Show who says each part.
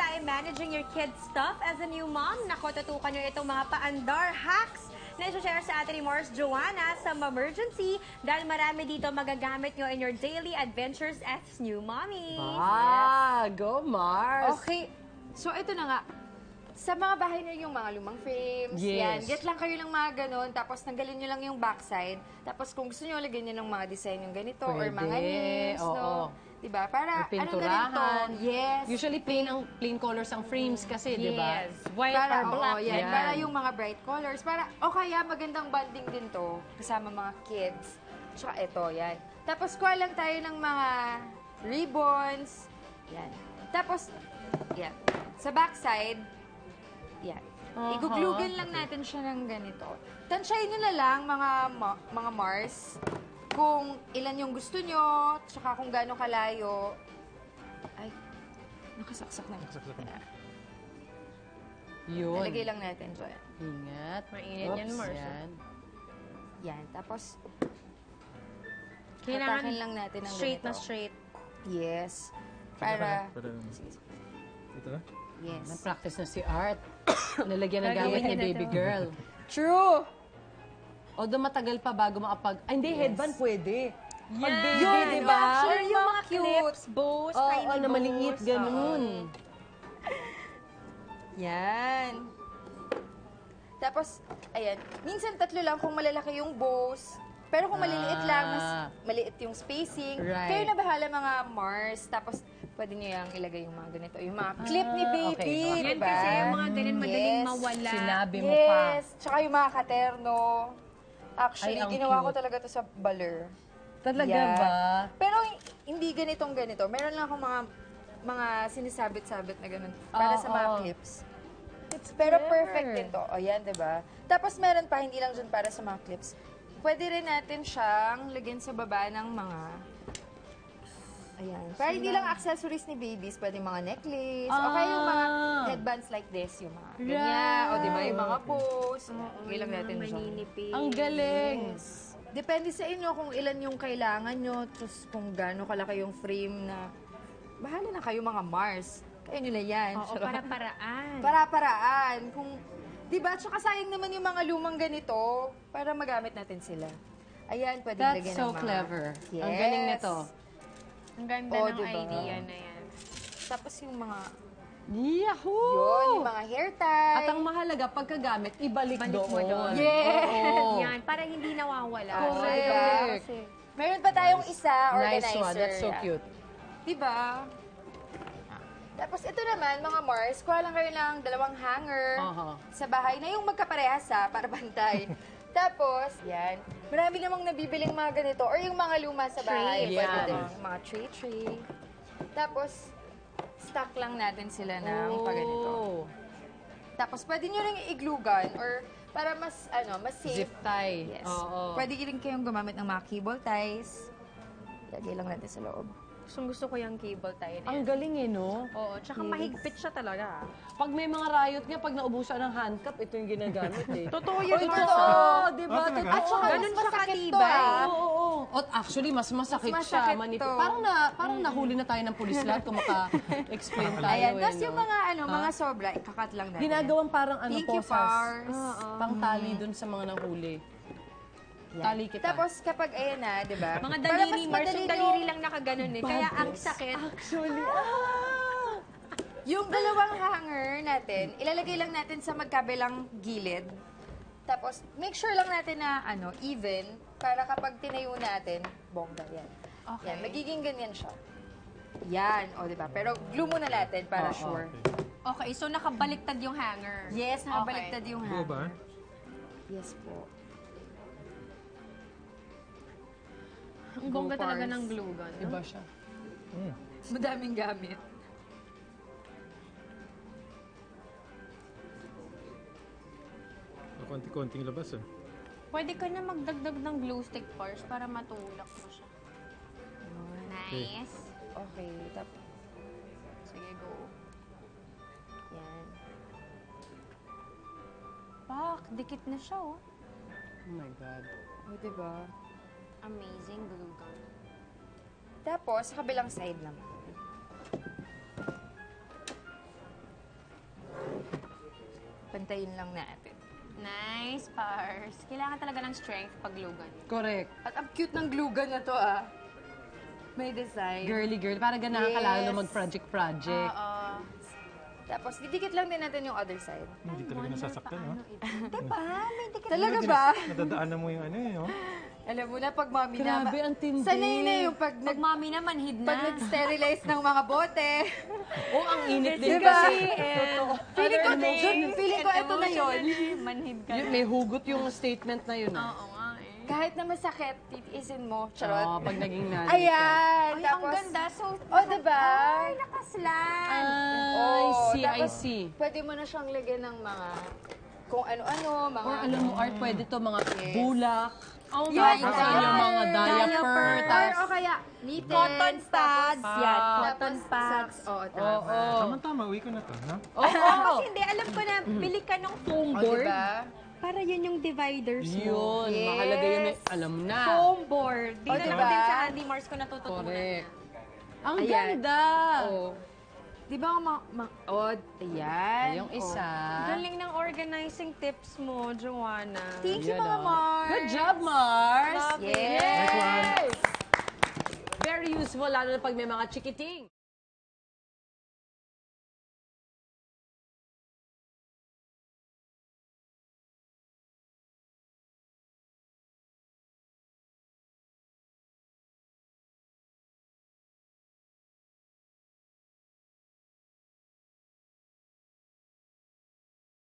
Speaker 1: by managing your kids' stuff as a new mom. Nako, tutukan nyo itong mga paandar hacks na i-share sa atin ni Mars Joanna sa Emergency dahil marami dito magagamit nyo in your daily adventures as new mommy.
Speaker 2: Go Mars!
Speaker 3: Okay, so ito na nga. Sa mga bahay na yung mga lumang frames, yan. Get lang kayo ng mga ganon, tapos tanggalin nyo lang yung backside. Tapos kung gusto nyo, lagyan nyo ng mga design yung ganito, or mga names, no? Diba? Para, anong ganito? Yes.
Speaker 2: Usually plain colors ang frames kasi, diba?
Speaker 1: Yes. White or black.
Speaker 3: Yan. Para yung mga bright colors. Para, o kaya magandang bonding din to, kasama mga kids. Tsaka ito, yan. Tapos kuha lang tayo ng mga ribbons. Yan. Tapos, yan. Sa backside, yan. Iguglugan lang natin siya ng ganito. Tansyahin nyo na lang, mga Mars, kung ilan yung gusto nyo, tsaka kung gaano kalayo. Ay, nakasaksak na.
Speaker 2: Yun.
Speaker 3: Nalagay lang natin dyan.
Speaker 2: Ingat.
Speaker 1: Mainit yan, Mars.
Speaker 3: Yan. Tapos,
Speaker 1: Kailangan
Speaker 3: hatakin lang natin ng
Speaker 1: straight
Speaker 3: ganito.
Speaker 1: na straight.
Speaker 3: Yes. Para,
Speaker 4: Ito na?
Speaker 3: yes.
Speaker 2: Nag-practice na si Art. Nalagyan ng gamit ni baby girl.
Speaker 3: True!
Speaker 2: Although matagal pa bago makapag... Ay, hindi, headband pwede. Pag baby,
Speaker 1: Yun,
Speaker 2: diba?
Speaker 1: Sure, yung mga
Speaker 3: cute.
Speaker 1: clips, bows, tiny
Speaker 2: Oo, na maliit,
Speaker 1: bows.
Speaker 2: ganun.
Speaker 3: Yan. Tapos, ayan. Minsan tatlo lang kung malalaki yung bows. Pero kung maliliit lang, mas maliit yung spacing.
Speaker 2: Right.
Speaker 3: Kayo na bahala mga Mars. Tapos, pwede nyo yung ilagay yung mga ganito. Yung mga clip ni baby.
Speaker 2: okay.
Speaker 1: Yan
Speaker 3: Diba?
Speaker 1: kasi yung mga ganun madaling
Speaker 3: Yes.
Speaker 1: mawala.
Speaker 2: Sinabi mo pa.
Speaker 3: Yes. Tsaka yung mga katerno. Actually,
Speaker 2: Ay, ang
Speaker 3: ginawa ko
Speaker 2: cute.
Speaker 3: talaga to sa baler.
Speaker 2: Talaga
Speaker 3: Yan.
Speaker 2: ba?
Speaker 3: Pero hindi ganitong ganito. Meron lang akong mga sinisabit-sabit na ganun para sa mga clips. Pero perfect din to. O yan, diba? Tapos meron pa, hindi lang dyan para sa mga clips. Pwede rin natin siyang lagyan sa baba ng mga... Ayan. Para hindi lang accessories ni babies, pwede mga necklace, o kaya yung mga headbands like this, yung mga ganyan, o diba, yung mga bows. Lagay lang natin dyan.
Speaker 1: Maninipid.
Speaker 2: Ang galing.
Speaker 3: Depende sa inyo kung ilan yung kailangan nyo, tapos kung gaano kalaki yung frame na... Bahala na kayo mga Mars. Kayo nila yan.
Speaker 1: Oo, para-paraan.
Speaker 3: Para-paraan. Kung, di ba? Tsaka sayang naman yung mga lumang ganito para magamit natin sila. Ayan, pwede
Speaker 2: That's
Speaker 3: lagyan
Speaker 2: so
Speaker 3: ng mga...
Speaker 2: clever.
Speaker 3: Yes.
Speaker 2: Ang galing nito.
Speaker 1: Ang ganda
Speaker 3: Oh,
Speaker 1: ng
Speaker 3: diba?
Speaker 1: idea na yan.
Speaker 3: Tapos yung mga...
Speaker 2: Yahoo!
Speaker 3: Yun, yung mga hair tie.
Speaker 2: At ang mahalaga, pagkagamit, ibalik
Speaker 1: Balik mo doon.
Speaker 3: Yes!
Speaker 2: Oo.
Speaker 1: Yan, para hindi nawawala.
Speaker 2: Correct.
Speaker 3: Diba? Meron pa tayong isa,
Speaker 2: Nice
Speaker 3: organizer.
Speaker 2: one. That's so
Speaker 3: Yeah.
Speaker 2: cute.
Speaker 3: Diba? Tapos ito naman, mga Mars, kuha lang kayo ng 2 hanger sa bahay na yung magkaparehas para bantay. Tapos, yan. Marami namang nabibiling mga ganito or yung mga luma sa bahay.
Speaker 2: Tray.
Speaker 3: Pwede
Speaker 2: Yan.
Speaker 3: din. Mga tray. Tapos, stock lang natin sila ng paganito. Tapos, pwede nyo rin iglugan or para mas, mas safe.
Speaker 2: Zip tie.
Speaker 3: Yes.
Speaker 2: Oo.
Speaker 3: Pwede rin kayong gumamit ng mga cable ties. Lagay lang natin sa loob.
Speaker 1: Gusto ko yung cable tie na
Speaker 2: Ang
Speaker 1: yan.
Speaker 2: galing no?
Speaker 1: Oo, tsaka mahigpit siya talaga.
Speaker 2: Pag may mga riot nga, pag naubusan ng handcuff, ito yung ginagamit eh.
Speaker 1: Totoo yun,
Speaker 2: Ito,
Speaker 1: Mars.
Speaker 2: di ba?
Speaker 4: talaga?
Speaker 3: At saka
Speaker 1: Ganun
Speaker 3: mas
Speaker 1: siya
Speaker 3: masakit to,
Speaker 1: katibay.
Speaker 2: Oo. At actually, mas masakit
Speaker 3: Mas
Speaker 2: siya.
Speaker 3: masakit to.
Speaker 2: Parang nahuli na tayo ng pulis lahat kung maka-explain tayo.
Speaker 3: Ayan.
Speaker 2: eh,
Speaker 3: Tapos
Speaker 2: no?
Speaker 3: yung mga sobra, ikakat lang natin.
Speaker 2: Ginagawang parang
Speaker 3: Thank you,
Speaker 2: posas.
Speaker 3: Pars.
Speaker 2: Pang-tali dun sa mga nahuli.
Speaker 3: Yan.
Speaker 2: Tali kita.
Speaker 3: Tapos kapag ayan na, di ba?
Speaker 1: Mga
Speaker 3: Para
Speaker 1: daliri,
Speaker 3: mas
Speaker 1: Mars,
Speaker 3: madali
Speaker 1: yung
Speaker 3: nyo-
Speaker 1: daliri lang nakaganon eh. Kaya ang sakit.
Speaker 2: Actually,
Speaker 3: Yung 2 hanger natin, ilalagay lang natin sa magkabilang gilid. Tapos, make sure lang natin na even para kapag tinayo natin, bongga yan.
Speaker 1: Okay.
Speaker 3: Yan, magiging ganyan siya. Yan, o diba? Pero glue muna natin para sure.
Speaker 1: Okay, so nakabaliktad yung hanger.
Speaker 3: Yes, nakabaliktad yung
Speaker 4: Go
Speaker 3: hanger.
Speaker 4: ba?
Speaker 3: Yes po.
Speaker 1: Ang bongga
Speaker 3: Go,
Speaker 1: talaga
Speaker 3: Pars.
Speaker 1: ng glue gun. no?
Speaker 2: iba siya.
Speaker 3: Madaming gamit.
Speaker 4: Konti-konting labas ah.
Speaker 1: Pwede ka na magdagdag ng glue stick, Pars, para matulak mo siya. Nice.
Speaker 3: Okay, tapos,
Speaker 1: Sige, go.
Speaker 3: yan.
Speaker 1: Pak, dikit na siya, oh.
Speaker 2: Oh my God.
Speaker 3: O, diba?
Speaker 1: Amazing glue gun.
Speaker 3: Tapos, sa kabilang side naman. hintayin lang natin.
Speaker 1: Nice, Pars. Kailangan talaga ng strength pag lugan.
Speaker 2: Correct.
Speaker 3: At ang cute ng glue gun na to, ah. May design.
Speaker 2: Girly girl. Para ganahan ka
Speaker 3: Yes.
Speaker 2: lalo mag-project-project.
Speaker 3: Tapos, didikit lang din natin yung other side.
Speaker 4: Hindi talaga nasasaktan, ha?
Speaker 1: Diba? May ticket.
Speaker 3: Talaga ba?
Speaker 4: Nadadaanan mo yung ano eh, oh.
Speaker 3: Alam mo na, pag mami na...
Speaker 2: Grabe, ang tindi.
Speaker 3: Sanay na yung pag,
Speaker 1: Pag mami na, manhid na.
Speaker 3: pag nag-sterilize ng mga bote.
Speaker 2: Oh, ang init din
Speaker 3: Diba?
Speaker 2: kasi.
Speaker 3: Feeling ko,
Speaker 1: Things
Speaker 3: feeling ko
Speaker 1: and
Speaker 3: ito na yun.
Speaker 1: emotionally, manhid ka.
Speaker 2: May hugot yung statement na yun.
Speaker 1: Oo nga eh.
Speaker 3: Kahit na masakit, titiisin mo. Charot.
Speaker 2: Oh, pag naging nanay ka.
Speaker 3: Ayan!
Speaker 1: Ay, ang ganda. So,
Speaker 3: Oh, diba?
Speaker 1: ay, nakaslan.
Speaker 2: I see, I
Speaker 3: tapos
Speaker 2: see.
Speaker 3: Pwede mo na siyang lagyan ng mga kung ano-ano, mga...
Speaker 2: Or alam mo, Art, pwede to mga bulak.
Speaker 1: Oh
Speaker 3: Yun,
Speaker 1: my
Speaker 2: Tapos
Speaker 1: God.
Speaker 2: yung mga diaper.
Speaker 3: Or,
Speaker 2: Tapos,
Speaker 3: o kaya, mittens.
Speaker 1: Cotton pads. Yan,
Speaker 3: Tapos,
Speaker 1: cotton pads.
Speaker 3: Oo, tama.
Speaker 2: oo.
Speaker 4: Tama-tama, uwi ko na to, ha?
Speaker 1: Kasi hindi, alam ko na, bili ka ng foam
Speaker 3: O,
Speaker 1: board.
Speaker 3: diba?
Speaker 1: Para yun yung dividers mo.
Speaker 2: Yun,
Speaker 3: Yes.
Speaker 2: mahalaga yun. Alam mo na.
Speaker 1: Foam board. Di
Speaker 3: O,
Speaker 1: na
Speaker 3: diba?
Speaker 1: lang din sa Andy Mars ko natututunan.
Speaker 2: Correct. Ang
Speaker 3: Ayan.
Speaker 2: ganda.
Speaker 3: Oo. Di ba ayan.
Speaker 2: Yung isa.
Speaker 1: Galing ng organizing tips mo, Joanna.
Speaker 3: Thank you,
Speaker 2: Yan,
Speaker 3: mga
Speaker 2: oh.
Speaker 3: Mars.
Speaker 2: Good job, Mars.
Speaker 1: Love it.
Speaker 3: Yes.
Speaker 4: Next one.
Speaker 2: Very useful, lalo na pag may mga chikiting.